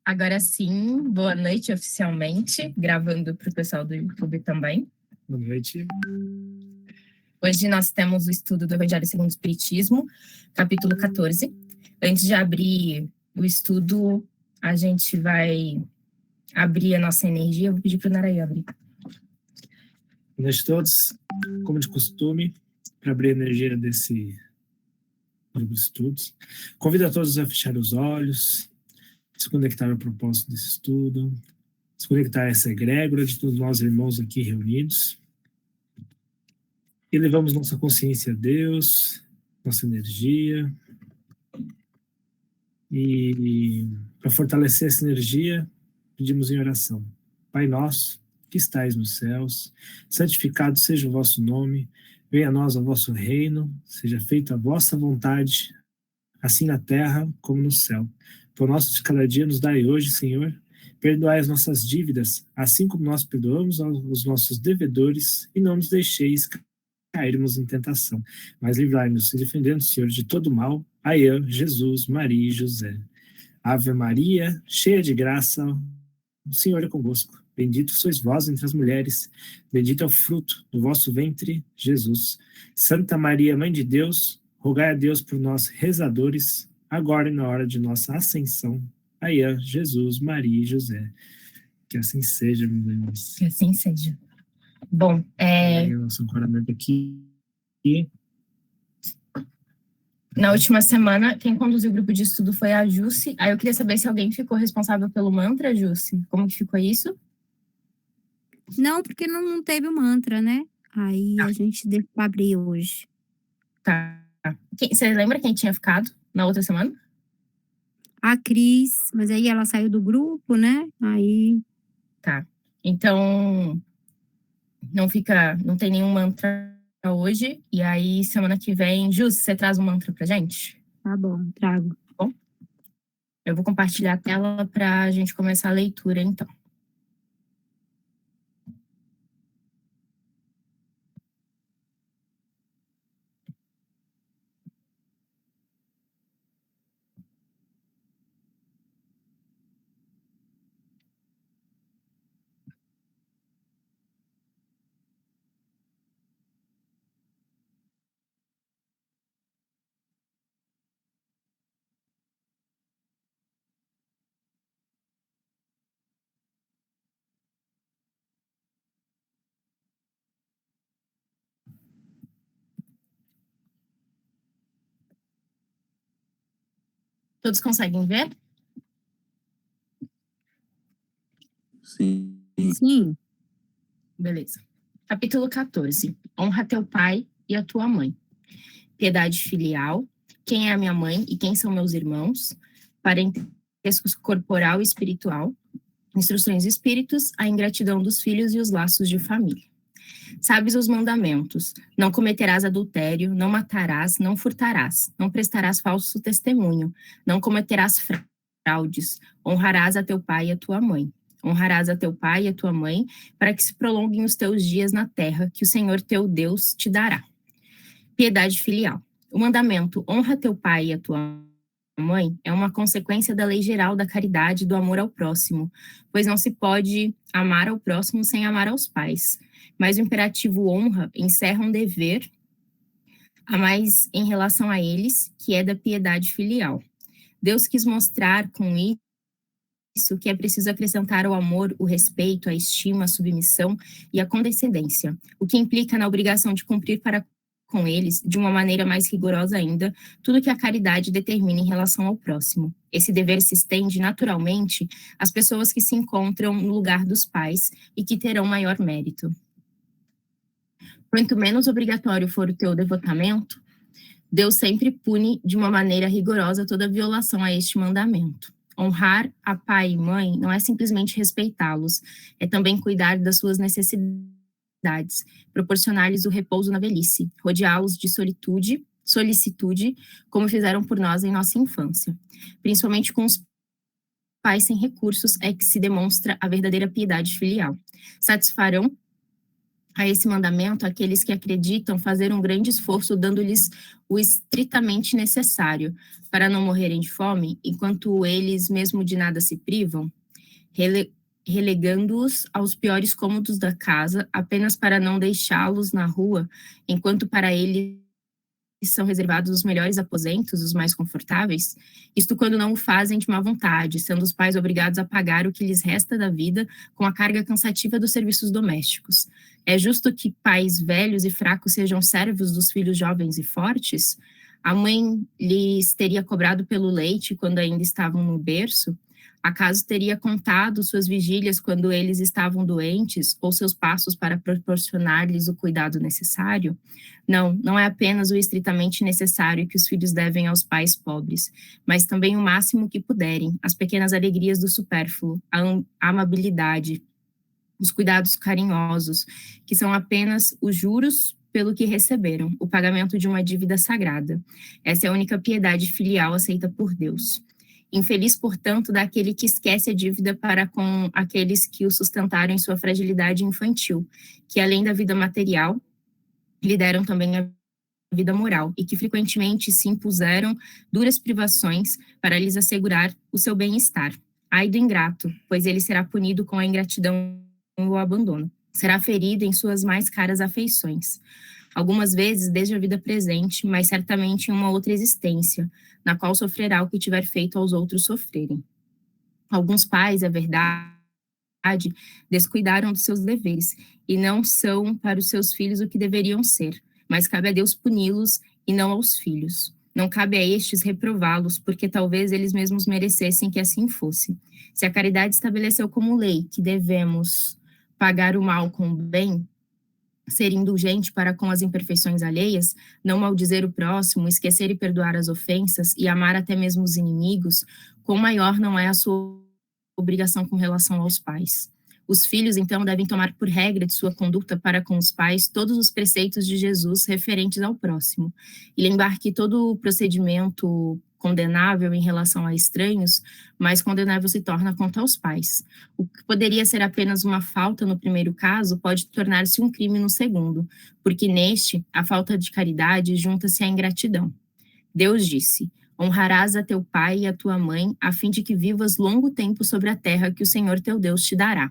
Agora sim, boa noite oficialmente, gravando para o pessoal do YouTube também. Boa noite. Hoje nós temos o estudo do Evangelho segundo o Espiritismo, capítulo 14. Antes de abrir o estudo, a gente vai abrir a nossa energia. Eu vou pedir para o Naraí abrir. Boa noite a todos. Como de costume, para abrir a energia desse grupo de estudos, convido a todos a fechar os olhos, se conectar ao propósito desse estudo, se conectar a essa egrégora de todos nós irmãos aqui reunidos. E levamos nossa consciência a Deus, nossa energia. E para fortalecer essa energia, pedimos em oração. Pai nosso, que estais nos céus, santificado seja o vosso nome, venha a nós o vosso reino, seja feita a vossa vontade, assim na terra como no céu. Pão nosso de cada dia nos dai hoje, Senhor. Perdoai as nossas dívidas, assim como nós perdoamos aos nossos devedores, e não nos deixeis cairmos em tentação, mas livrai-nos, defendendo, Senhor, de todo mal. Aiã, Jesus, Maria e José. Ave Maria, cheia de graça, o Senhor é convosco. Bendito sois vós entre as mulheres, bendito é o fruto do vosso ventre, Jesus. Santa Maria, Mãe de Deus, rogai a Deus por nós, rezadores, agora e na hora de nossa ascensão. Aiã, Jesus, Maria e José. Que assim seja, meus irmãos. Que assim seja. Bom, Nosso ancoramento aqui. Na última semana, quem conduziu o grupo de estudo foi a Jussi. Aí eu queria saber se alguém ficou responsável pelo mantra, Jussi. Como que ficou isso? Não, porque não teve o mantra, né? Aí a gente deu para abrir hoje. Tá. Você lembra quem tinha ficado na outra semana? A Cris, mas aí ela saiu do grupo, né? Aí. Tá. Então, não tem nenhum mantra hoje. E aí, semana que vem, Jussi, você traz um mantra pra gente? Tá bom, trago. Bom, eu vou compartilhar a tela pra gente começar a leitura, então. Todos conseguem ver? Sim. Sim. Beleza. Capítulo 14. Honra teu pai e a tua mãe. Piedade filial. Quem é a minha mãe e quem são meus irmãos? Parentesco corporal e espiritual. Instruções espíritos, a ingratidão dos filhos e os laços de família. Sabes os mandamentos: não cometerás adultério, não matarás, não furtarás, não prestarás falso testemunho, não cometerás fraudes, honrarás a teu pai e a tua mãe. Honrarás a teu pai e a tua mãe, para que se prolonguem os teus dias na terra, que o Senhor teu Deus te dará. Piedade filial. O mandamento honra teu pai e a tua mãe é uma consequência da lei geral da caridade e do amor ao próximo, pois não se pode amar ao próximo sem amar aos pais. Mas o imperativo honra encerra um dever a mais em relação a eles, que é da piedade filial. Deus quis mostrar com isso que é preciso acrescentar ao amor o respeito, a estima, a submissão e a condescendência, o que implica na obrigação de cumprir para com eles, de uma maneira mais rigorosa ainda, tudo que a caridade determina em relação ao próximo. Esse dever se estende naturalmente às pessoas que se encontram no lugar dos pais e que terão maior mérito. Quanto menos obrigatório for o teu devotamento, Deus sempre pune de uma maneira rigorosa toda violação a este mandamento. Honrar a pai e mãe não é simplesmente respeitá-los, é também cuidar das suas necessidades, proporcionar-lhes o repouso na velhice, rodeá-los de solicitude, como fizeram por nós em nossa infância. Principalmente com os pais sem recursos é que se demonstra a verdadeira piedade filial. Satisfarão a esse mandamento aqueles que acreditam fazer um grande esforço, dando-lhes o estritamente necessário, para não morrerem de fome, enquanto eles mesmo de nada se privam, relegando-os aos piores cômodos da casa, apenas para não deixá-los na rua, enquanto para eles são reservados os melhores aposentos, os mais confortáveis, isto quando não o fazem de má vontade, sendo os pais obrigados a pagar o que lhes resta da vida com a carga cansativa dos serviços domésticos. É justo que pais velhos e fracos sejam servos dos filhos jovens e fortes? A mãe lhes teria cobrado pelo leite quando ainda estavam no berço? Acaso teria contado suas vigílias quando eles estavam doentes, ou seus passos para proporcionar-lhes o cuidado necessário? Não, não é apenas o estritamente necessário que os filhos devem aos pais pobres, mas também o máximo que puderem, as pequenas alegrias do supérfluo, a amabilidade, os cuidados carinhosos, que são apenas os juros pelo que receberam, o pagamento de uma dívida sagrada. Essa é a única piedade filial aceita por Deus. Infeliz, portanto, daquele que esquece a dívida para com aqueles que o sustentaram em sua fragilidade infantil, que além da vida material, lhe deram também a vida moral, e que frequentemente se impuseram duras privações para lhes assegurar o seu bem-estar. Ai do ingrato, pois ele será punido com a ingratidão e o abandono. Será ferido em suas mais caras afeições. Algumas vezes desde a vida presente, mas certamente em uma outra existência, na qual sofrerá o que tiver feito aos outros sofrerem. Alguns pais, é verdade, descuidaram dos seus deveres, e não são para os seus filhos o que deveriam ser, mas cabe a Deus puni-los e não aos filhos. Não cabe a estes reprová-los, porque talvez eles mesmos merecessem que assim fosse. Se a caridade estabeleceu como lei que devemos pagar o mal com o bem, ser indulgente para com as imperfeições alheias, não maldizer o próximo, esquecer e perdoar as ofensas e amar até mesmo os inimigos, quão maior não é a sua obrigação com relação aos pais. Os filhos, então, devem tomar por regra de sua conduta para com os pais todos os preceitos de Jesus referentes ao próximo, e lembrar que todo procedimento condenável em relação a estranhos, mais condenável se torna quanto aos pais. O que poderia ser apenas uma falta no primeiro caso pode tornar-se um crime no segundo, porque neste, a falta de caridade junta-se à ingratidão. Deus disse: honrarás a teu pai e a tua mãe, a fim de que vivas longo tempo sobre a terra que o Senhor teu Deus te dará.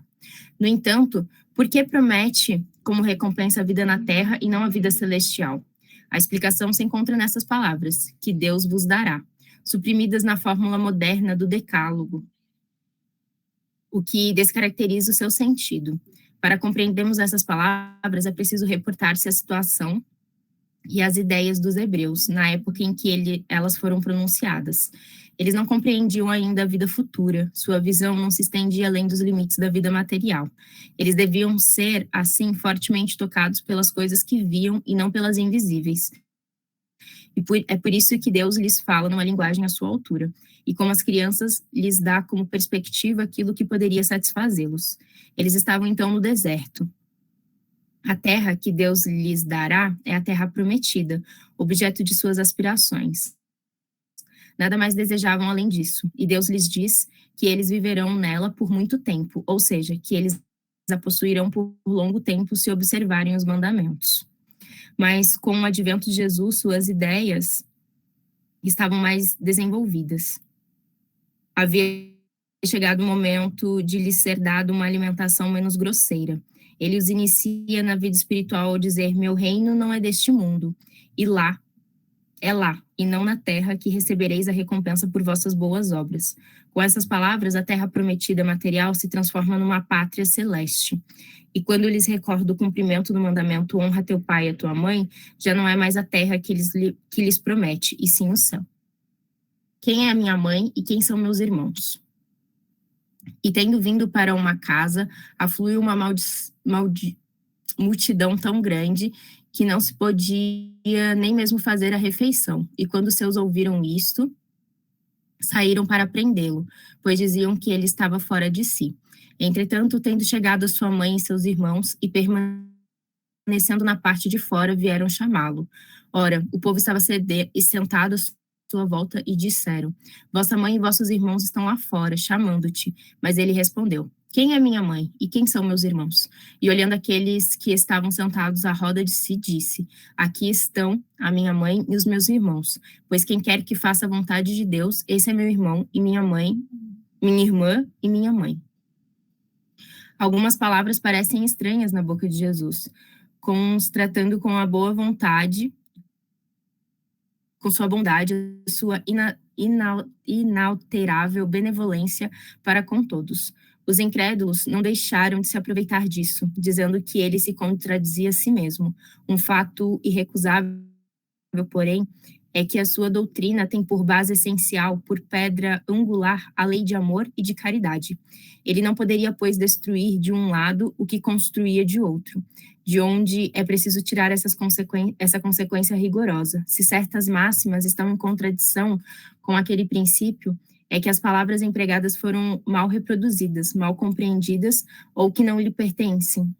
No entanto, por que promete como recompensa a vida na terra e não a vida celestial? A explicação se encontra nessas palavras, que Deus vos dará, suprimidas na fórmula moderna do decálogo, o que descaracteriza o seu sentido. Para compreendermos essas palavras, é preciso reportar-se à situação e às ideias dos hebreus, na época em que elas foram pronunciadas. Eles não compreendiam ainda a vida futura, sua visão não se estendia além dos limites da vida material. Eles deviam ser, assim, fortemente tocados pelas coisas que viam e não pelas invisíveis. É por isso que Deus lhes fala numa linguagem à sua altura, e como as crianças lhes dá como perspectiva aquilo que poderia satisfazê-los. Eles estavam então no deserto. A terra que Deus lhes dará é a terra prometida, objeto de suas aspirações. Nada mais desejavam além disso, e Deus lhes diz que eles viverão nela por muito tempo, ou seja, que eles a possuirão por longo tempo se observarem os mandamentos. Mas com o advento de Jesus, suas ideias estavam mais desenvolvidas. Havia chegado o momento de lhes ser dado uma alimentação menos grosseira. Ele os inicia na vida espiritual ao dizer: meu reino não é deste mundo, e é lá, e não na terra, que recebereis a recompensa por vossas boas obras. Com essas palavras, a terra prometida material se transforma numa pátria celeste. E quando lhes recorda o cumprimento do mandamento honra teu pai e a tua mãe, já não é mais a terra que lhes promete, e sim o céu. Quem é a minha mãe e quem são meus irmãos? E tendo vindo para uma casa, afluiu uma multidão tão grande que não se podia nem mesmo fazer a refeição. E quando seus ouviram isto, saíram para prendê-lo, pois diziam que ele estava fora de si. Entretanto, tendo chegado a sua mãe e seus irmãos, e permanecendo na parte de fora, vieram chamá-lo. Ora, o povo estava sentado à sua volta e disseram: vossa mãe e vossos irmãos estão lá fora, chamando-te. Mas ele respondeu: quem é minha mãe e quem são meus irmãos? E olhando aqueles que estavam sentados à roda de si, disse: aqui estão a minha mãe e os meus irmãos, pois quem quer que faça a vontade de Deus, esse é meu irmão e minha mãe, minha irmã e minha mãe. Algumas palavras parecem estranhas na boca de Jesus, como os tratando com a boa vontade, com sua bondade, sua inalterável benevolência para com todos. Os incrédulos não deixaram de se aproveitar disso, dizendo que ele se contradizia a si mesmo. Um fato irrecusável, porém, é que a sua doutrina tem por base essencial, por pedra angular, a lei de amor e de caridade. Ele não poderia, pois, destruir de um lado o que construía de outro, de onde é preciso tirar essa consequência rigorosa. Se certas máximas estão em contradição com aquele princípio, é que as palavras empregadas foram mal reproduzidas, mal compreendidas ou que não lhe pertencem.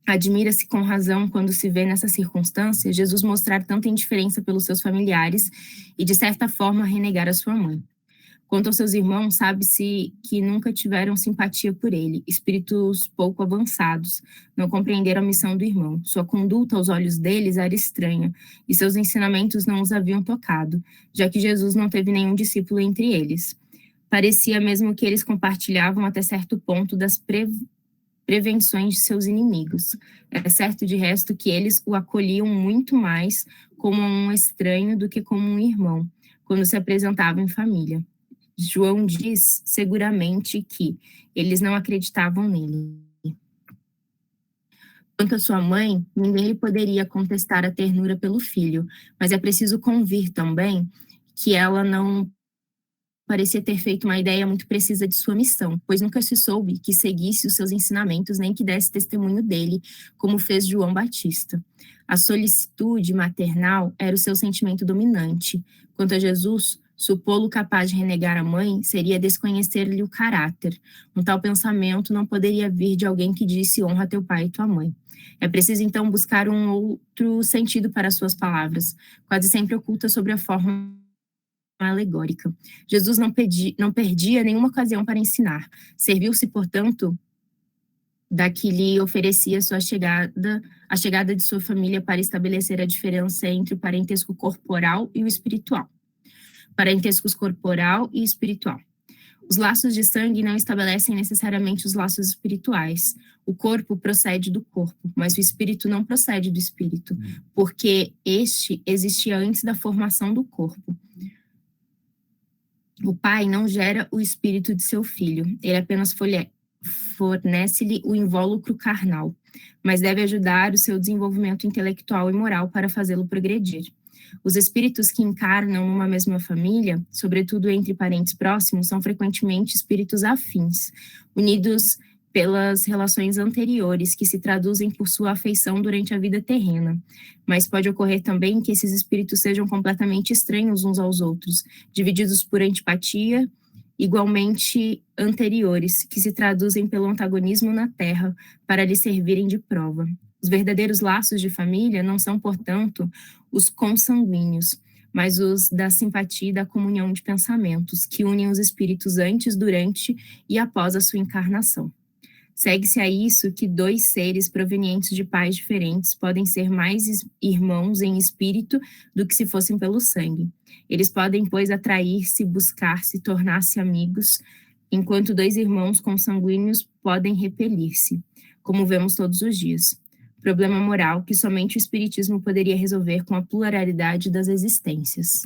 Admira-se com razão quando se vê nessa circunstância Jesus mostrar tanta indiferença pelos seus familiares e, de certa forma, renegar a sua mãe. Quanto aos seus irmãos, sabe-se que nunca tiveram simpatia por ele, espíritos pouco avançados, não compreenderam a missão do irmão. Sua conduta aos olhos deles era estranha, e seus ensinamentos não os haviam tocado, já que Jesus não teve nenhum discípulo entre eles. Parecia mesmo que eles compartilhavam até certo ponto das prevenções de seus inimigos. É certo, de resto, que eles o acolhiam muito mais como um estranho do que como um irmão, quando se apresentava em família. João diz seguramente que eles não acreditavam nele. Quanto à sua mãe, ninguém lhe poderia contestar a ternura pelo filho, mas é preciso convir também que ela não parecia ter feito uma ideia muito precisa de sua missão, pois nunca se soube que seguisse os seus ensinamentos nem que desse testemunho dele, como fez João Batista. A solicitude maternal era o seu sentimento dominante. Quanto a Jesus, supô-lo capaz de renegar a mãe seria desconhecer-lhe o caráter. Um tal pensamento não poderia vir de alguém que disse honra teu pai e tua mãe. É preciso, então, buscar um outro sentido para suas palavras, quase sempre ocultas sobre a forma alegórica. Jesus não perdia nenhuma ocasião para ensinar. Serviu-se, portanto, da que lhe oferecia a chegada de sua família para estabelecer a diferença entre o parentesco corporal e o espiritual. Parentescos corporal e espiritual. Os laços de sangue não estabelecem necessariamente os laços espirituais. O corpo procede do corpo, mas o espírito não procede do espírito, porque este existia antes da formação do corpo. O pai não gera o espírito de seu filho, ele apenas fornece-lhe o invólucro carnal, mas deve ajudar o seu desenvolvimento intelectual e moral para fazê-lo progredir. Os espíritos que encarnam numa mesma família, sobretudo entre parentes próximos, são frequentemente espíritos afins, unidos pelas relações anteriores, que se traduzem por sua afeição durante a vida terrena. Mas pode ocorrer também que esses espíritos sejam completamente estranhos uns aos outros, divididos por antipatia, igualmente anteriores, que se traduzem pelo antagonismo na terra, para lhe servirem de prova. Os verdadeiros laços de família não são, portanto, os consanguíneos, mas os da simpatia e da comunhão de pensamentos, que unem os espíritos antes, durante e após a sua encarnação. Segue-se a isso que dois seres provenientes de pais diferentes podem ser mais irmãos em espírito do que se fossem pelo sangue. Eles podem, pois, atrair-se, buscar-se, tornar-se amigos, enquanto dois irmãos consanguíneos podem repelir-se, como vemos todos os dias. Problema moral que somente o espiritismo poderia resolver com a pluralidade das existências.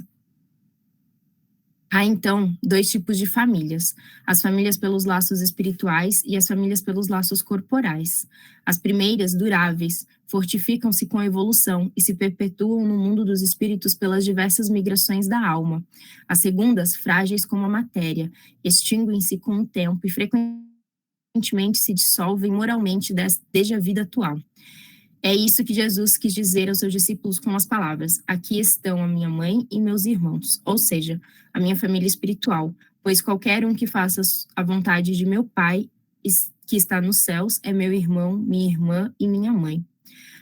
Há, então, dois tipos de famílias, as famílias pelos laços espirituais e as famílias pelos laços corporais. As primeiras, duráveis, fortificam-se com a evolução e se perpetuam no mundo dos espíritos pelas diversas migrações da alma. As segundas, frágeis como a matéria, extinguem-se com o tempo e frequentemente se dissolvem moralmente desde a vida atual. É isso que Jesus quis dizer aos seus discípulos com as palavras: aqui estão a minha mãe e meus irmãos, ou seja, a minha família espiritual, pois qualquer um que faça a vontade de meu Pai, que está nos céus, é meu irmão, minha irmã e minha mãe.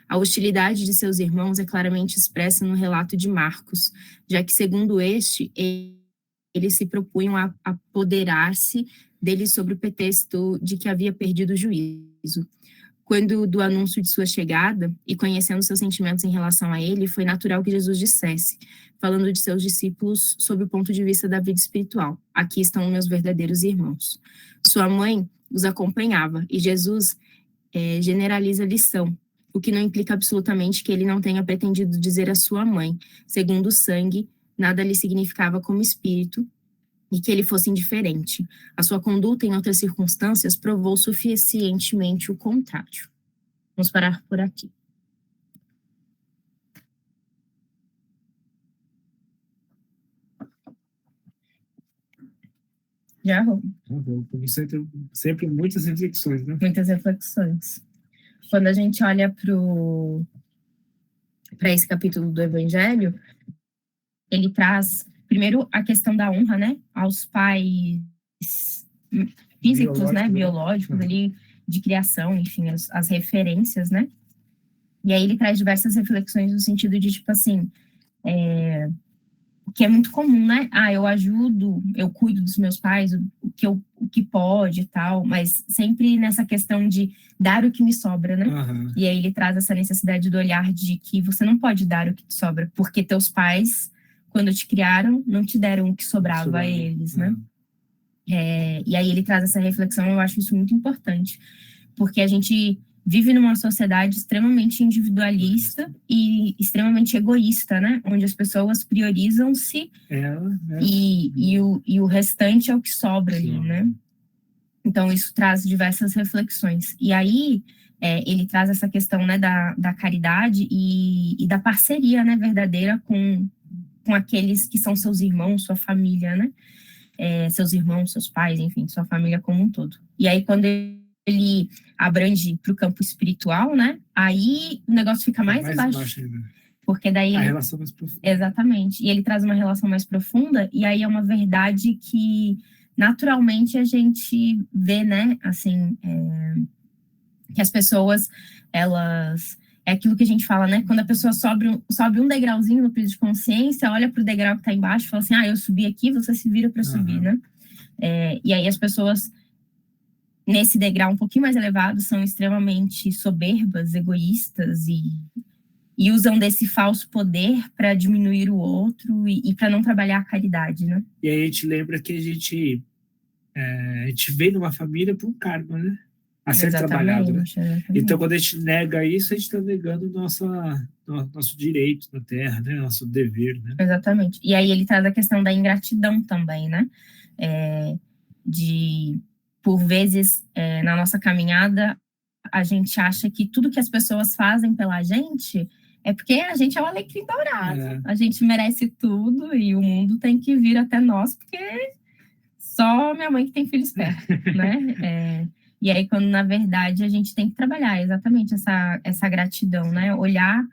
A hostilidade de seus irmãos é claramente expressa no relato de Marcos, já que, segundo este, eles se propunham a apoderar-se dele sobre o pretexto de que havia perdido o juízo. Quando do anúncio de sua chegada e conhecendo seus sentimentos em relação a ele, foi natural que Jesus dissesse, falando de seus discípulos sob o ponto de vista da vida espiritual: aqui estão meus verdadeiros irmãos. Sua mãe os acompanhava e Jesus generaliza a lição, o que não implica absolutamente que ele não tenha pretendido dizer à sua mãe, segundo o sangue, nada lhe significava como espírito, e que ele fosse indiferente. A sua conduta em outras circunstâncias provou suficientemente o contrário. Vamos parar por aqui. Já arrumou. Sempre muitas reflexões, né? Muitas reflexões. Quando a gente olha para esse capítulo do Evangelho, ele traz, primeiro, a questão da honra, né? Aos pais físicos, né? Biológicos, ali, de criação, enfim, as referências, né? E aí ele traz diversas reflexões no sentido de, tipo assim, que é muito comum, né? Eu ajudo, eu cuido dos meus pais, o que pode e tal, mas sempre nessa questão de dar o que me sobra, né? Uhum. E aí ele traz essa necessidade do olhar de que você não pode dar o que te sobra, porque teus pais, quando te criaram, não te deram o que sobrava a eles, né? E aí ele traz essa reflexão, eu acho isso muito importante, porque a gente vive numa sociedade extremamente individualista e extremamente egoísta, né? Onde as pessoas priorizam-se e o restante é o que sobra ali, né? Então, isso traz diversas reflexões. E aí, ele traz essa questão, né, da caridade e da parceria, né, verdadeira com aqueles que são seus irmãos, sua família, né? Seus irmãos, seus pais, enfim, sua família como um todo. E aí, quando ele abrange para o campo espiritual, né? Aí o negócio fica mais embaixo ainda. Porque daí a relação mais profunda. Exatamente. E ele traz uma relação mais profunda, e aí é uma verdade que naturalmente a gente vê, né? Assim, que as pessoas, elas... É aquilo que a gente fala, né? Quando a pessoa sobe um degrauzinho no piso de consciência, olha para o degrau que está embaixo e fala assim, eu subi aqui, você se vira para subir, né? E aí as pessoas, nesse degrau um pouquinho mais elevado, são extremamente soberbas, egoístas e usam desse falso poder para diminuir o outro e para não trabalhar a caridade, né? E aí a gente lembra que a gente vem numa família por um karma, né? A ser trabalhado, né? Então, quando a gente nega isso, a gente está negando nosso direito na Terra, né? Nosso dever, né? Exatamente. E aí ele traz a questão da ingratidão também, né? Por vezes, na nossa caminhada, a gente acha que tudo que as pessoas fazem pela gente é porque a gente é o alecrim dourado. A gente merece tudo e o mundo tem que vir até nós, porque só minha mãe que tem filho esperto, né? E aí, quando, na verdade, a gente tem que trabalhar exatamente essa gratidão, né? Olhar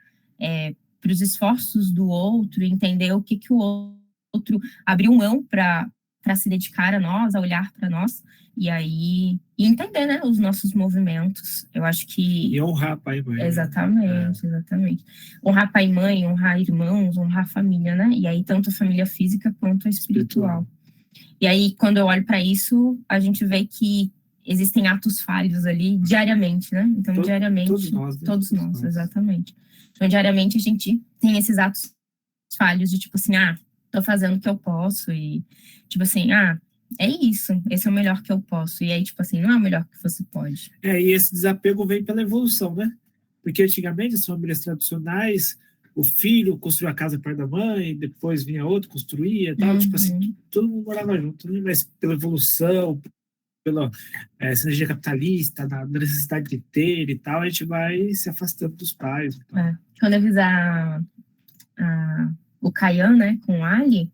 para os esforços do outro, entender o que o outro abriu mão para se dedicar a nós, a olhar para nós, e aí entender, né, os nossos movimentos. Eu acho que... E honrar pai e mãe. Exatamente, exatamente. Honrar pai e mãe, honrar irmãos, honrar família, né? E aí, tanto a família física quanto a espiritual. E aí, quando eu olho para isso, a gente vê que existem atos falhos ali diariamente, né? Então, diariamente... Todos nós, exatamente. Então, diariamente, a gente tem esses atos falhos de, tipo assim, tô fazendo o que eu posso e, tipo assim, é isso, esse é o melhor que eu posso. E aí, tipo assim, não é o melhor que você pode. E esse desapego vem pela evolução, né? Porque antigamente, as famílias tradicionais, o filho construiu a casa perto da mãe, depois vinha outro, construía e tal, tipo assim, todo mundo morava junto, né? Mas pela evolução, pela sinergia capitalista, da necessidade de ter e tal, a gente vai se afastando dos pais. Então. Quando eu fiz o Kayan, né, com o Ali,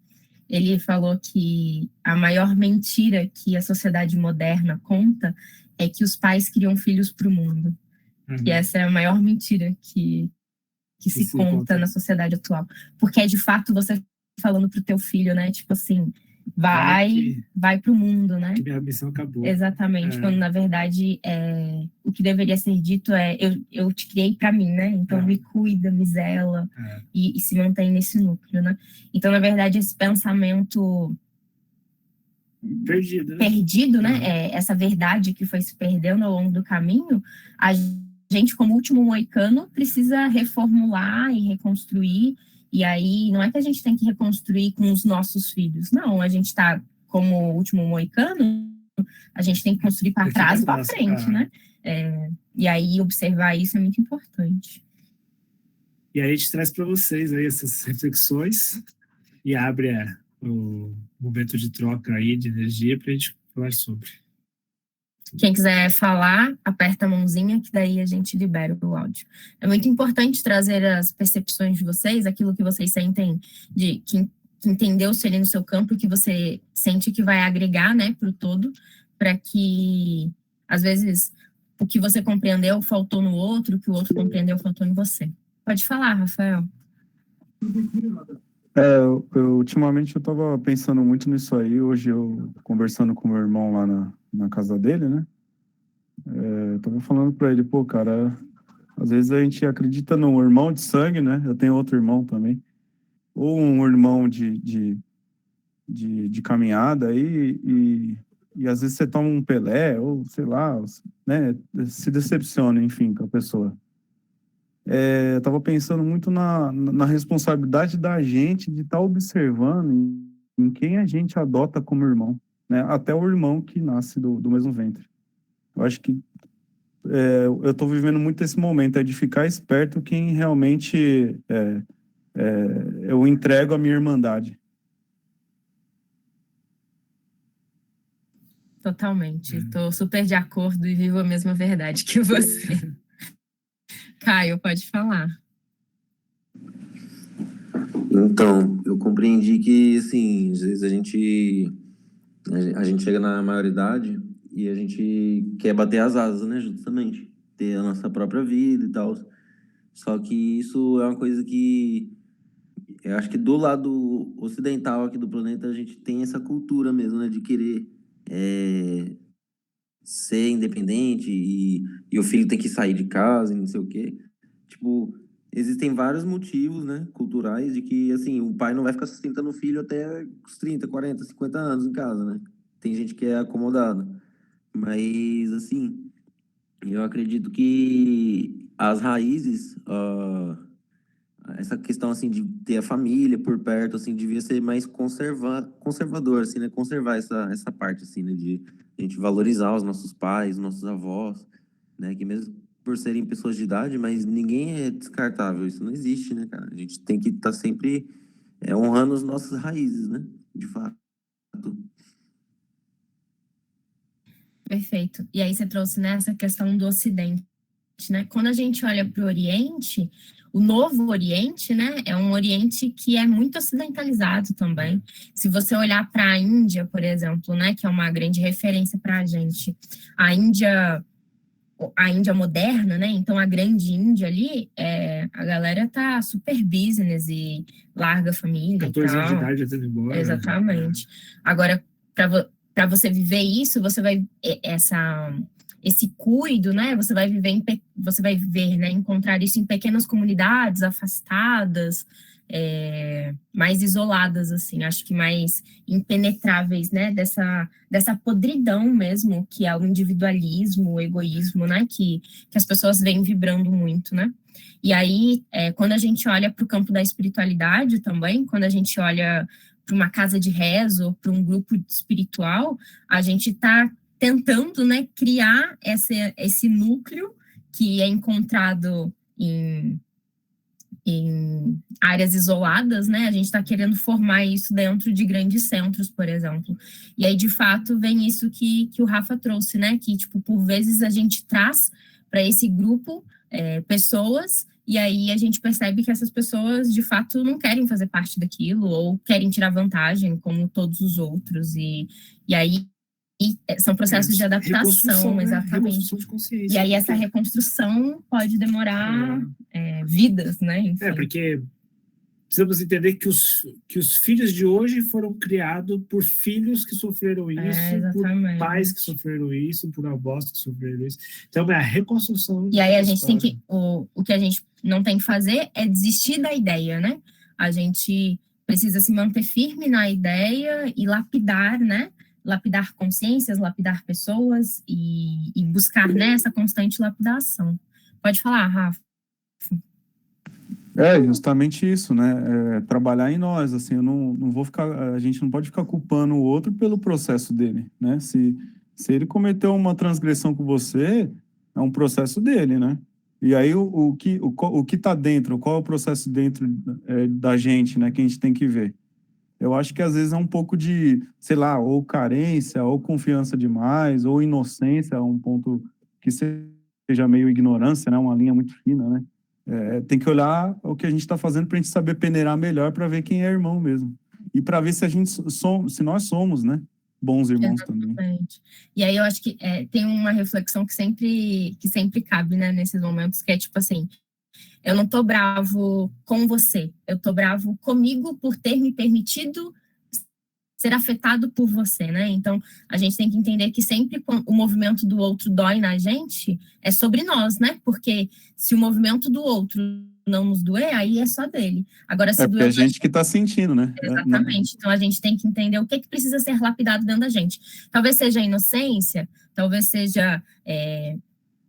ele falou que a maior mentira que a sociedade moderna conta é que os pais criam filhos para o mundo. E essa é a maior mentira que se conta na sociedade atual. Porque é de fato você falando pro teu filho, né, tipo assim, vai pro mundo, né? Que minha missão acabou. Exatamente, quando na verdade o que deveria ser dito é eu te criei para mim, né? Então me cuida, me zela e se mantém nesse núcleo, né? Então, na verdade, esse pensamento perdido, né? Essa verdade que foi se perdendo ao longo do caminho, a gente, como último moicano, precisa reformular e reconstruir. E aí, não é que a gente tem que reconstruir com os nossos filhos, não. A gente está, como último moicano, a gente tem que construir para trás e para frente, né? E aí, observar isso é muito importante. E aí a gente traz para vocês aí essas reflexões e abre o momento de troca aí de energia para a gente falar sobre. Quem quiser falar, aperta a mãozinha, que daí a gente libera o áudio. É muito importante trazer as percepções de vocês, aquilo que vocês sentem, que entendeu-se ali no seu campo, que você sente que vai agregar, né, para o todo, para que, às vezes, o que você compreendeu faltou no outro, o que o outro compreendeu faltou em você. Pode falar, Rafael. Ultimamente eu estava pensando muito nisso aí. Hoje eu, conversando com meu irmão lá na casa dele, né? Eu tava falando para ele, pô, cara, às vezes a gente acredita num irmão de sangue, né? Eu tenho outro irmão também. Ou um irmão de caminhada e às vezes você toma um Pelé, ou sei lá, né? Se decepciona, enfim, com a pessoa. Eu estava pensando muito na responsabilidade da gente de estar observando em quem a gente adota como irmão, né? Até o irmão que nasce do mesmo ventre. Eu acho que eu estou vivendo muito esse momento, de ficar esperto quem realmente eu entrego a minha irmandade. Totalmente. Estou super de acordo e vivo a mesma verdade que você. Caio, pode falar. Então, eu compreendi que, assim, às vezes a gente chega na maioridade e a gente quer bater as asas, né, justamente, ter a nossa própria vida e tal. Só que isso é uma coisa que eu acho que do lado ocidental aqui do planeta a gente tem essa cultura mesmo, né, de querer ser independente e o filho tem que sair de casa e não sei o quê. Tipo, existem vários motivos, né, culturais de que, assim, o pai não vai ficar sustentando o filho até os 30, 40, 50 anos em casa, né? Tem gente que é acomodado. Mas, assim, eu acredito que as raízes, essa questão, assim, de ter a família por perto, assim, devia ser mais conservador, assim, né? Conservar essa parte, assim, né? De a gente valorizar os nossos pais, os nossos avós, né? Que mesmo por serem pessoas de idade, mas ninguém é descartável. Isso não existe, né, cara? A gente tem que estar sempre honrando as nossas raízes, né? De fato. Perfeito. E aí você trouxe, né, essa questão do Ocidente, né? Quando a gente olha para o Oriente, o Novo Oriente, né, é um Oriente que é muito ocidentalizado também. Se você olhar para a Índia, por exemplo, né, que é uma grande referência para a gente, a Índia moderna, né? Então a grande Índia ali, a galera tá super business e larga a família. 14 anos de idade já tá indo embora. Exatamente. Agora, para você viver isso, você vai esse cuido, né? Você vai viver, né? Encontrar isso em pequenas comunidades afastadas, mais isoladas, assim, acho que mais impenetráveis, né? Dessa podridão mesmo, que é o individualismo, o egoísmo, né? Que as pessoas vêm vibrando muito, né? E aí, quando a gente olha para o campo da espiritualidade também, quando a gente olha para uma casa de rezo, para um grupo espiritual, a gente está tentando, né, criar esse núcleo que é encontrado em áreas isoladas, né? A gente está querendo formar isso dentro de grandes centros, por exemplo. E aí, de fato, vem isso que o Rafa trouxe, né? Que, tipo, por vezes a gente traz para esse grupo pessoas, e aí a gente percebe que essas pessoas, de fato, não querem fazer parte daquilo, ou querem tirar vantagem, como todos os outros, e aí são processos de adaptação, exatamente. Reconstrução de consciência. E aí essa reconstrução pode demorar vidas, né? Enfim. Porque precisamos entender que os filhos de hoje foram criados por filhos que sofreram isso, por pais que sofreram isso, por avós que sofreram isso. Então, é a reconstrução. E aí a gente tem que... O que a gente não tem que fazer é desistir da ideia, né? A gente precisa se manter firme na ideia e lapidar, né? lapidar consciências, lapidar pessoas e buscar, né, essa constante lapidação. Pode falar, Rafa. É justamente isso, né? Trabalhar em nós, assim, eu não vou ficar, a gente não pode ficar culpando o outro pelo processo dele, né? Se ele cometeu uma transgressão com você, é um processo dele, né? E aí o que tá dentro, qual é o processo dentro da gente, né? Que a gente tem que ver. Eu acho que às vezes é um pouco de, sei lá, ou carência, ou confiança demais, ou inocência, um ponto que seja meio ignorância, né? Uma linha muito fina, né? Tem que olhar o que a gente está fazendo para a gente saber peneirar melhor para ver quem é irmão mesmo. E para ver se se nós somos, né? Bons irmãos também. Exatamente. E aí eu acho que tem uma reflexão que sempre cabe, né, nesses momentos, que é tipo assim, eu não tô bravo com você, eu tô bravo comigo por ter me permitido ser afetado por você, né? Então, a gente tem que entender que sempre o movimento do outro dói na gente, é sobre nós, né? Porque se o movimento do outro não nos doer, aí é só dele. Agora, se porque doer... a gente que tá sentindo, né? Exatamente. Então, a gente tem que entender o que precisa ser lapidado dentro da gente. Talvez seja a inocência, talvez seja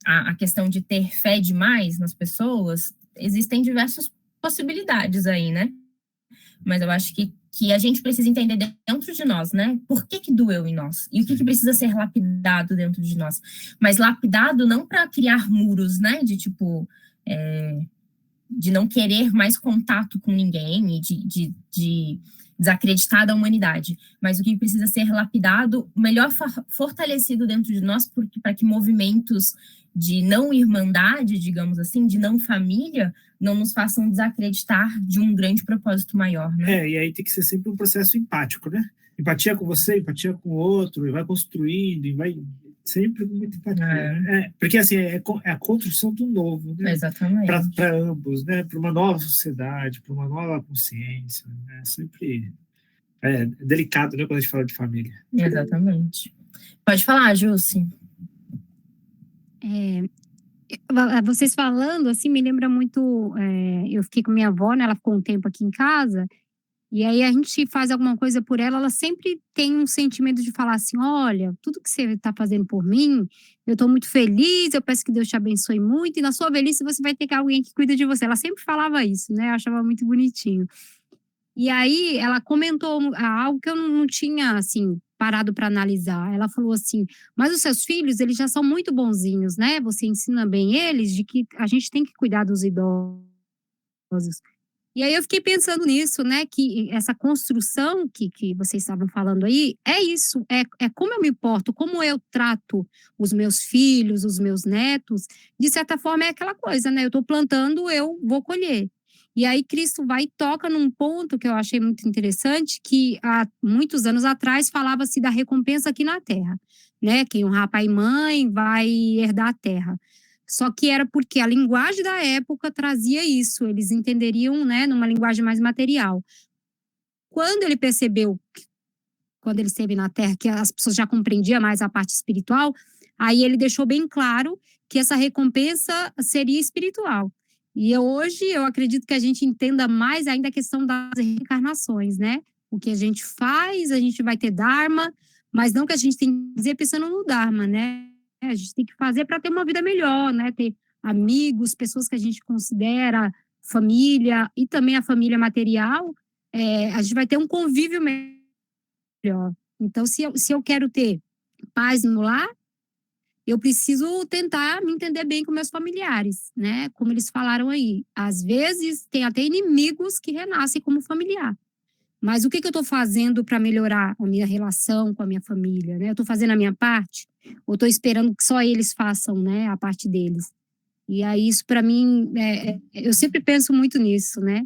a questão de ter fé demais nas pessoas. Existem diversas possibilidades aí, né? Mas eu acho que a gente precisa entender dentro de nós, né? Por que doeu em nós? E o que precisa ser lapidado dentro de nós? Mas lapidado não para criar muros, né? De tipo, de não querer mais contato com ninguém e de desacreditar da humanidade. Mas o que precisa ser lapidado, melhor fortalecido dentro de nós, para que movimentos de não irmandade, digamos assim, de não família, não nos façam desacreditar de um grande propósito maior, né? E aí tem que ser sempre um processo empático, né? Empatia com você, empatia com o outro, e vai construindo, e vai sempre com muita empatia. Porque assim, é a construção do novo, né? Exatamente. Para ambos, né? Para uma nova sociedade, para uma nova consciência, né? Sempre é delicado, né? Quando a gente fala de família. Exatamente. Pode falar, Jussi. Vocês falando, assim, me lembra muito... eu fiquei com minha avó, né? Ela ficou um tempo aqui em casa, e aí a gente faz alguma coisa por ela, ela sempre tem um sentimento de falar assim, olha, tudo que você está fazendo por mim, eu estou muito feliz, eu peço que Deus te abençoe muito, e na sua velhice você vai ter alguém que cuida de você. Ela sempre falava isso, né? Eu achava muito bonitinho. E aí ela comentou algo que eu não tinha, assim, parado para analisar. Ela falou assim, mas os seus filhos, eles já são muito bonzinhos, né? Você ensina bem eles de que a gente tem que cuidar dos idosos. E aí eu fiquei pensando nisso, né? Que essa construção que vocês estavam falando aí, é isso, é como eu me porto, como eu trato os meus filhos, os meus netos, de certa forma é aquela coisa, né? Eu estou plantando, eu vou colher. E aí Cristo vai e toca num ponto que eu achei muito interessante, que há muitos anos atrás falava-se da recompensa aqui na terra, né? Quem honrar pai e mãe vai herdar a terra. Só que era porque a linguagem da época trazia isso, eles entenderiam, né, numa linguagem mais material. Quando ele percebeu, quando ele esteve na Terra, que as pessoas já compreendiam mais a parte espiritual, aí ele deixou bem claro que essa recompensa seria espiritual. E hoje eu acredito que a gente entenda mais ainda a questão das reencarnações, né? O que a gente faz, a gente vai ter Dharma, mas não que a gente tem que dizer pensando no Dharma, né? A gente tem que fazer para ter uma vida melhor, né? Ter amigos, pessoas que a gente considera família e também a família material, a gente vai ter um convívio melhor. Então, se eu quero ter paz no lar, eu preciso tentar me entender bem com meus familiares, né? Como eles falaram aí. Às vezes, tem até inimigos que renascem como familiar. Mas o que eu estou fazendo para melhorar a minha relação com a minha família, né? Eu estou fazendo a minha parte? Ou estou esperando que só eles façam, né, a parte deles? E aí isso para mim, eu sempre penso muito nisso, né?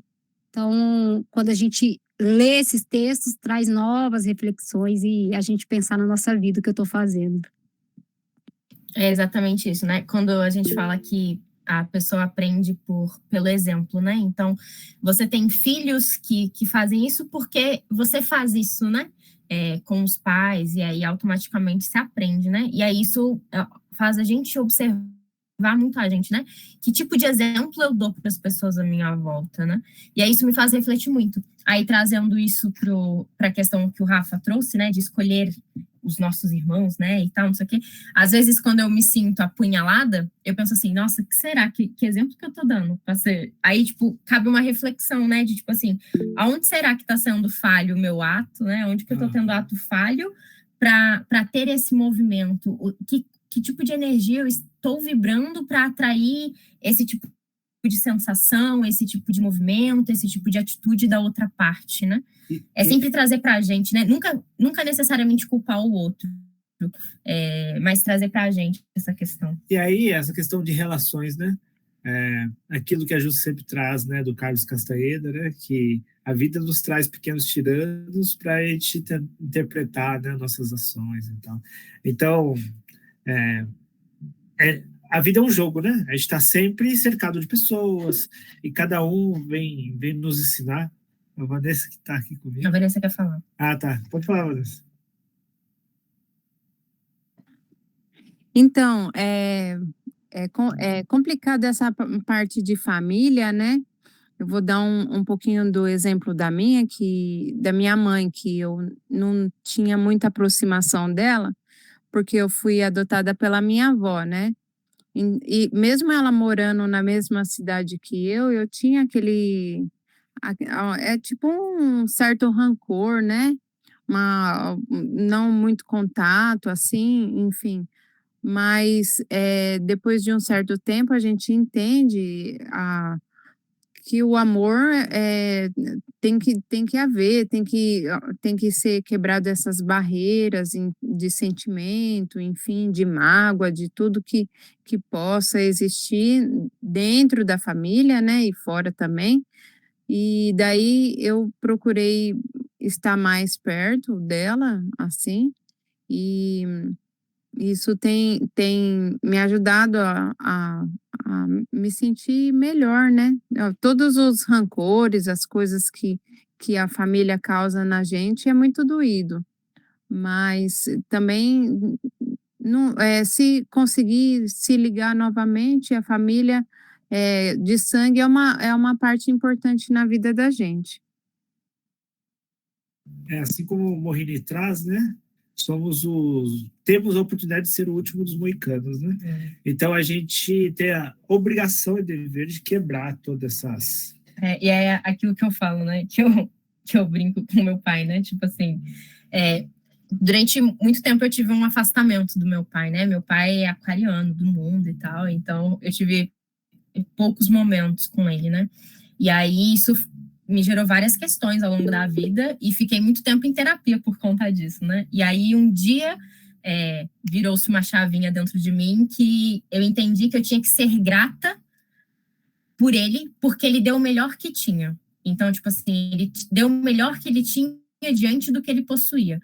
Então, quando a gente lê esses textos, traz novas reflexões e a gente pensar na nossa vida, o que eu estou fazendo. É exatamente isso, né? Quando a gente fala que a pessoa aprende pelo exemplo, né? Então, você tem filhos que fazem isso porque você faz isso, né? Com os pais, e aí automaticamente se aprende, né? E aí isso faz a gente observar muito a gente, né? Que tipo de exemplo eu dou para as pessoas à minha volta, né? E aí isso me faz refletir muito. Aí trazendo isso para a questão que o Rafa trouxe, né? De escolher os nossos irmãos, né, e tal, não sei o quê. Às vezes, quando eu me sinto apunhalada, eu penso assim, nossa, que será? Que exemplo que eu tô dando? Aí, tipo, cabe uma reflexão, né, de tipo assim, aonde será que tá sendo falho o meu ato, né? Onde que eu tô tendo ato falho para ter esse movimento? Que tipo de energia eu estou vibrando para atrair esse tipo de sensação, esse tipo de movimento, esse tipo de atitude da outra parte, né? É sempre trazer para a gente, né? Nunca necessariamente culpar o outro, mas trazer para a gente essa questão. E aí, essa questão de relações, né? Aquilo que a Ju sempre traz, né, do Carlos Castaneda, né, que a vida nos traz pequenos tiranos para a gente interpretar, né, nossas ações e tal. Então, a vida é um jogo, né? A gente está sempre cercado de pessoas e cada um vem nos ensinar. A Vanessa que está aqui comigo. A Vanessa quer falar. Ah, tá. Pode falar, Vanessa. Então, é complicado essa parte de família, né? Eu vou dar um pouquinho do exemplo da minha mãe, que eu não tinha muita aproximação dela, porque eu fui adotada pela minha avó, né? E mesmo ela morando na mesma cidade que eu tinha é tipo um certo rancor, né? Não muito contato, assim, enfim. Mas depois de um certo tempo a gente entende que o amor tem que haver, tem que ser quebrado essas barreiras de sentimento, enfim, de mágoa, de tudo que possa existir dentro da família, né, e fora também. E daí eu procurei estar mais perto dela, assim, e isso tem me ajudado a me sentir melhor, né. Todos os rancores, as coisas que a família causa na gente é muito doído, mas também não se conseguir se ligar novamente, a família, de sangue é uma parte importante na vida da gente. Assim como o Mohini traz, né? Temos a oportunidade de ser o último dos moicanos, né? Então a gente tem a obrigação e dever de quebrar todas essas. E é aquilo que eu falo, né? Que eu brinco com meu pai, né? Tipo assim, durante muito tempo eu tive um afastamento do meu pai, né? Meu pai é aquariano do mundo e tal, então eu tive poucos momentos com ele, né? E aí isso me gerou várias questões ao longo da vida e fiquei muito tempo em terapia por conta disso, né? E aí um dia virou-se uma chavinha dentro de mim que eu entendi que eu tinha que ser grata por ele, porque ele deu o melhor que tinha. Então, tipo assim, ele deu o melhor que ele tinha diante do que ele possuía.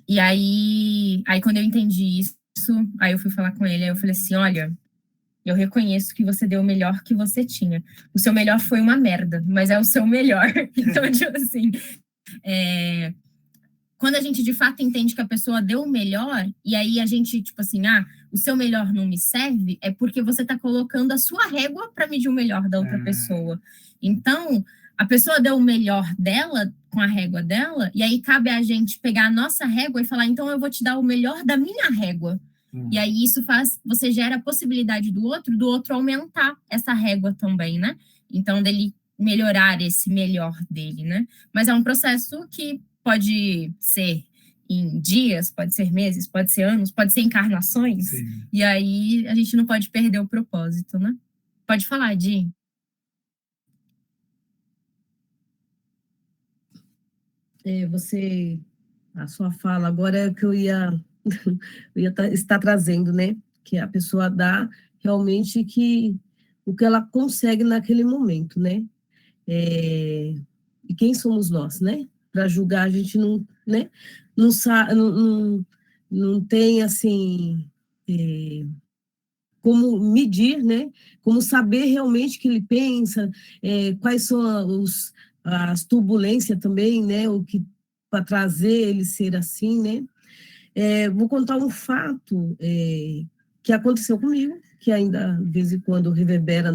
E aí quando eu entendi isso, aí eu fui falar com ele, aí eu falei assim, olha, eu reconheço que você deu o melhor que você tinha. O seu melhor foi uma merda, mas é o seu melhor. Então, tipo assim, quando a gente de fato entende que a pessoa deu o melhor, e aí a gente, tipo assim, o seu melhor não me serve, é porque você tá colocando a sua régua para medir o melhor da outra pessoa. Então, a pessoa deu o melhor dela, com a régua dela, e aí cabe a gente pegar a nossa régua e falar, então eu vou te dar o melhor da minha régua. E aí isso você gera a possibilidade do outro aumentar essa régua também, né? Então, dele melhorar esse melhor dele, né? Mas é um processo que pode ser em dias, pode ser meses, pode ser anos, pode ser encarnações. Sim. E aí a gente não pode perder o propósito, né? Pode falar, Di. A sua fala agora é que eu ia estar trazendo, né? Que a pessoa dá realmente o que ela consegue naquele momento, né? E quem somos nós, né? Para julgar, a gente não, né? Não tem, assim, como medir, né? Como saber realmente o que ele pensa, quais são as turbulências também, né? O que para trazer ele ser assim, né? Vou contar um fato que aconteceu comigo, que ainda de vez em quando reverbera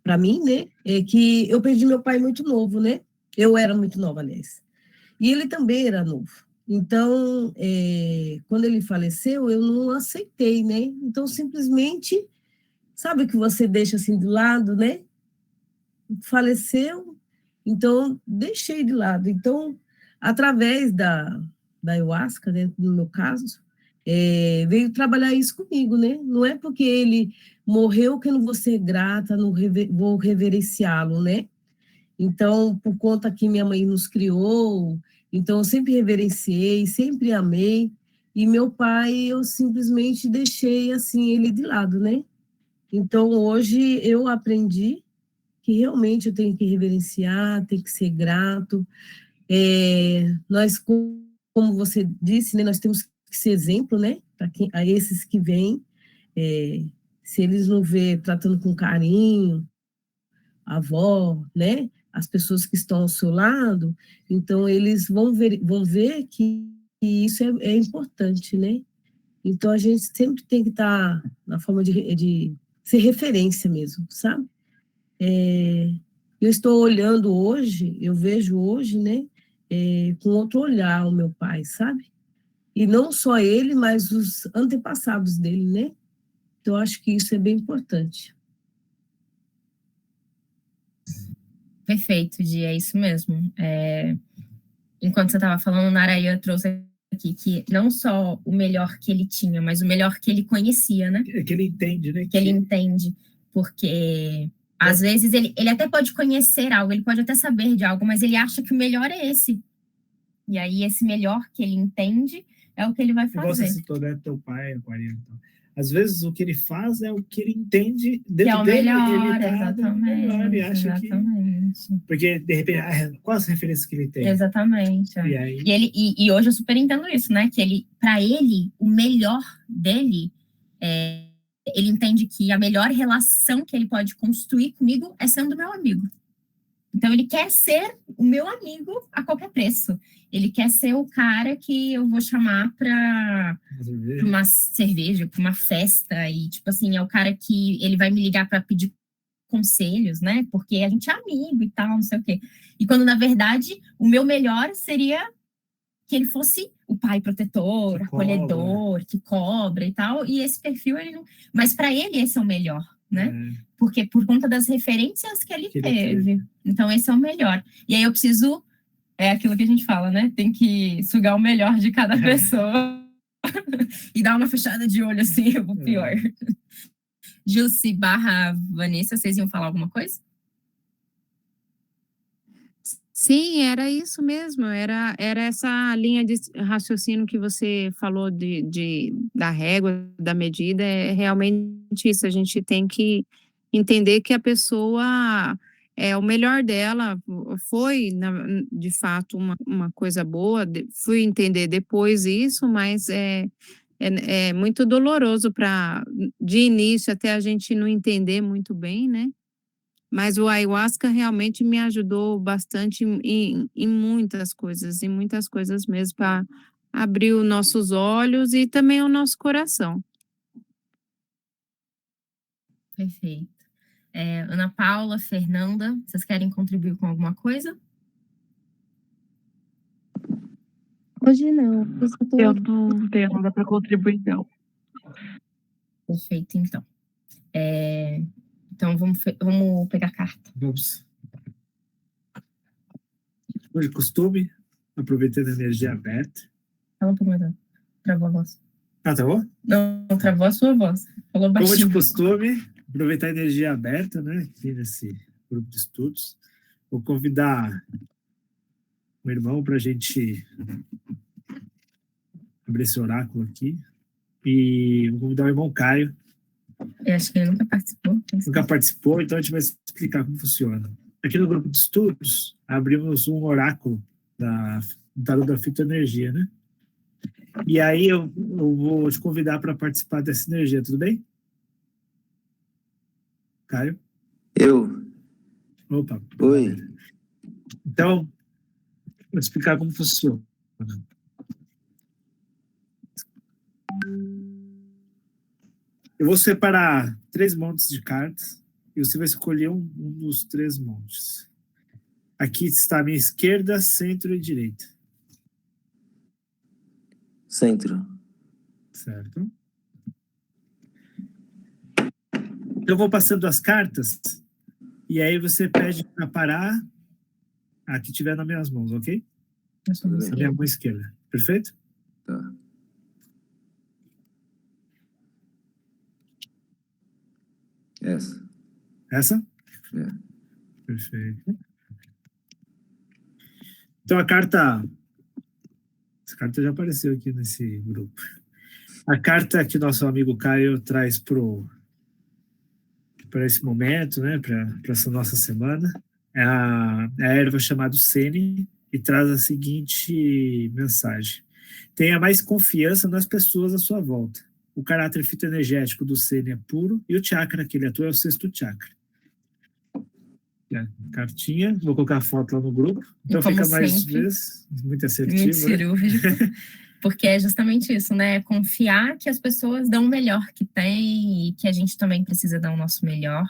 para mim, né? Que eu perdi meu pai muito novo, né? Eu era muito nova, aliás. E ele também era novo. Então, quando ele faleceu, eu não aceitei, né? Então, simplesmente, sabe que você deixa assim de lado, né? Faleceu, então deixei de lado. Então, através da ayahuasca, né, no meu caso, veio trabalhar isso comigo, né? Não é porque ele morreu que eu não vou ser grata, não vou reverenciá-lo, né? Então, por conta que minha mãe nos criou, então eu sempre reverenciei, sempre amei, e meu pai eu simplesmente deixei assim ele de lado, né? Então, hoje eu aprendi que realmente eu tenho que reverenciar, tenho que ser grato. Nós, como você disse, né, nós temos que ser exemplo, né, a esses que vêm. Se eles não vê tratando com carinho, a avó, né, as pessoas que estão ao seu lado, então eles vão ver que isso é importante, né? Então a gente sempre tem que estar na forma de ser referência mesmo, sabe? Eu estou olhando hoje, eu vejo hoje, né, com outro olhar o meu pai, sabe? E não só ele, mas os antepassados dele, né? Então, eu acho que isso é bem importante. Perfeito, Di, é isso mesmo. Enquanto você estava falando, Narayan trouxe aqui que não só o melhor que ele tinha, mas o melhor que ele conhecia, né? Que ele entende, né? Que ele entende, porque às vezes ele até pode conhecer algo, ele pode até saber de algo, mas ele acha que o melhor é esse. E aí esse melhor que ele entende é o que ele vai fazer. Igual você citou, né? Teu pai, aquariano. Então. Às vezes o que ele faz é o que ele entende dentro que é o dele, melhor, ele tá exatamente, melhor e acha exatamente. que... Porque, de repente, quais as referências que ele tem? Exatamente. E, aí... e hoje eu super entendo isso, né? Que para ele, o melhor dele, ele entende que a melhor relação que ele pode construir comigo é sendo meu amigo. Então, ele quer ser o meu amigo a qualquer preço. Ele quer ser o cara que eu vou chamar para uma cerveja, para uma festa. E, tipo assim, é o cara que ele vai me ligar para pedir conselhos, né? Porque a gente é amigo e tal, não sei o quê. E quando, na verdade, o meu melhor seria que ele fosse o pai protetor, acolhedor, que cobra e tal. E esse perfil, ele não... Mas para ele, esse é o melhor, né? Porque por conta das referências que ele teve. Então, esse é o melhor. E aí eu preciso... É aquilo que a gente fala, né? Tem que sugar o melhor de cada pessoa e dar uma fechada de olho, assim, o pior. Gilce / Vanessa, vocês iam falar alguma coisa? Sim, era isso mesmo, era essa linha de raciocínio que você falou da régua, da medida, é realmente isso, a gente tem que entender que a pessoa, o melhor dela foi, de fato, uma coisa boa, fui entender depois isso, mas é muito doloroso de início, até a gente não entender muito bem, né? Mas o ayahuasca realmente me ajudou bastante em muitas coisas mesmo, para abrir os nossos olhos e também o nosso coração. Perfeito. Ana Paula, Fernanda, vocês querem contribuir com alguma coisa? Hoje não. Eu não tenho nada para contribuir, não. Perfeito, então. Então, vamos pegar a carta. Vamos. Por costume, aproveitando a energia aberta. Fala um pouco mais alto. Travou a voz. Ah, travou? Não, travou a sua voz. Falou baixinho. Como de costume, aproveitar a energia aberta, né? Aqui nesse grupo de estudos. Vou convidar o irmão para a gente abrir esse oráculo aqui. E vou convidar o irmão Caio. Eu acho que ele nunca participou. Nunca participou, então a gente vai explicar como funciona. Aqui no grupo de estudos, abrimos um oráculo do tarô da fitoenergia, né? E aí eu vou te convidar para participar dessa energia, tudo bem? Caio? Eu. Opa. Oi. Então, vou explicar como funciona. Eu vou separar 3 montes de cartas e você vai escolher um dos 3 montes. Aqui está a minha esquerda, centro e direita. Centro. Certo. Eu vou passando as cartas e aí você pede para parar a que tiver nas minhas mãos, ok? Na minha mão esquerda. Perfeito? Tá. Essa. Essa? É. Perfeito. Então a carta... Essa carta já apareceu aqui nesse grupo. A carta que nosso amigo Caio traz para esse momento, né, para essa nossa semana, é a erva chamada Sene, e traz a seguinte mensagem: tenha mais confiança nas pessoas à sua volta. O caráter fitoenergético do Sene é puro e o chakra que ele atua é o 6º chakra. Cartinha, vou colocar a foto lá no grupo, então fica mais vezes muito assertivo. Muito cirúrgico, porque é justamente isso, né? Confiar que as pessoas dão o melhor que tem e que a gente também precisa dar o nosso melhor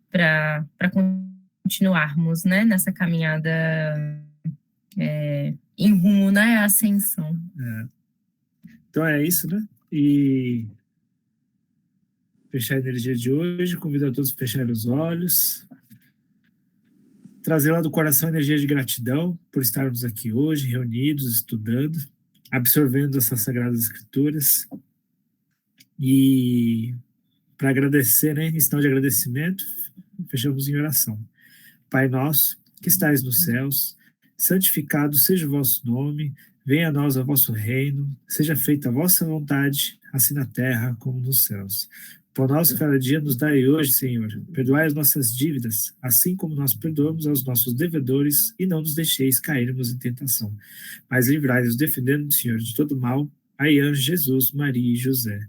para continuarmos, né, nessa caminhada em rumo, né, à ascensão. Então é isso, né? E fechar a energia de hoje, convido a todos a fecharem os olhos, trazer lá do coração a energia de gratidão por estarmos aqui hoje, reunidos, estudando, absorvendo essas Sagradas Escrituras. E para agradecer, né, em sinal de agradecimento, fechamos em oração. Pai nosso, que estais nos céus, santificado seja o vosso nome, venha a nós o vosso reino, seja feita a vossa vontade, assim na terra como nos céus. O pão nosso cada dia nos dai hoje, Senhor. Perdoai as nossas dívidas, assim como nós perdoamos aos nossos devedores, e não nos deixeis cairmos em tentação. Mas livrai-nos, defendendo-nos, Senhor, de todo mal. Aian, Jesus, Maria e José.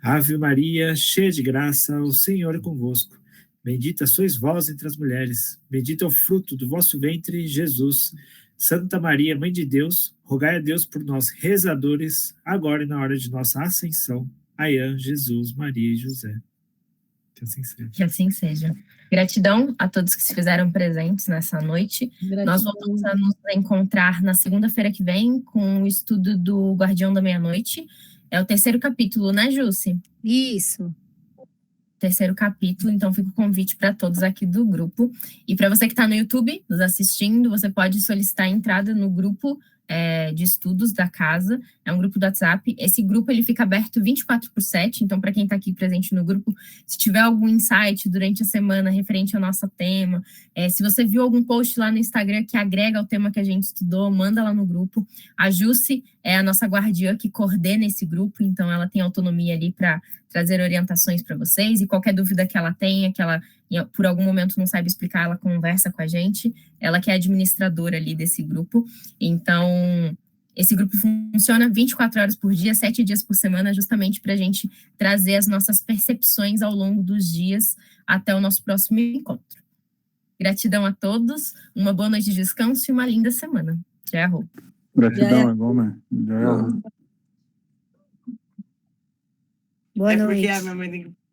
Ave Maria, cheia de graça, o Senhor é convosco. Bendita sois vós entre as mulheres, bendito é o fruto do vosso ventre, Jesus. Santa Maria, Mãe de Deus, rogai a Deus por nós, rezadores, agora e na hora de nossa ascensão. Aian, Jesus, Maria e José. Que assim seja. Que assim seja. Gratidão a todos que se fizeram presentes nessa noite. Gratidão. Nós voltamos a nos encontrar na segunda-feira que vem com o estudo do Guardião da Meia-Noite. É o 3º capítulo, né, Jussi? Isso. 3º capítulo, então fica o convite para todos aqui do grupo. E para você que está no YouTube, nos assistindo, você pode solicitar a entrada no grupo de estudos da casa, é um grupo do WhatsApp. Esse grupo ele fica aberto 24/7, então para quem está aqui presente no grupo, se tiver algum insight durante a semana referente ao nosso tema, se você viu algum post lá no Instagram que agrega ao tema que a gente estudou, manda lá no grupo. A Jussi é a nossa guardiã que coordena esse grupo, então ela tem autonomia ali para trazer orientações para vocês, e qualquer dúvida que ela tenha, que ela por algum momento não sabe explicar, ela conversa com a gente, ela que é administradora ali desse grupo. Então, esse grupo funciona 24 horas por dia, 7 dias por semana, justamente para a gente trazer as nossas percepções ao longo dos dias até o nosso próximo encontro. Gratidão a todos, uma boa noite de descanso e uma linda semana. Jai Arro. Gratidão, é bom, né? Boa É noite. porque a minha mãe tem que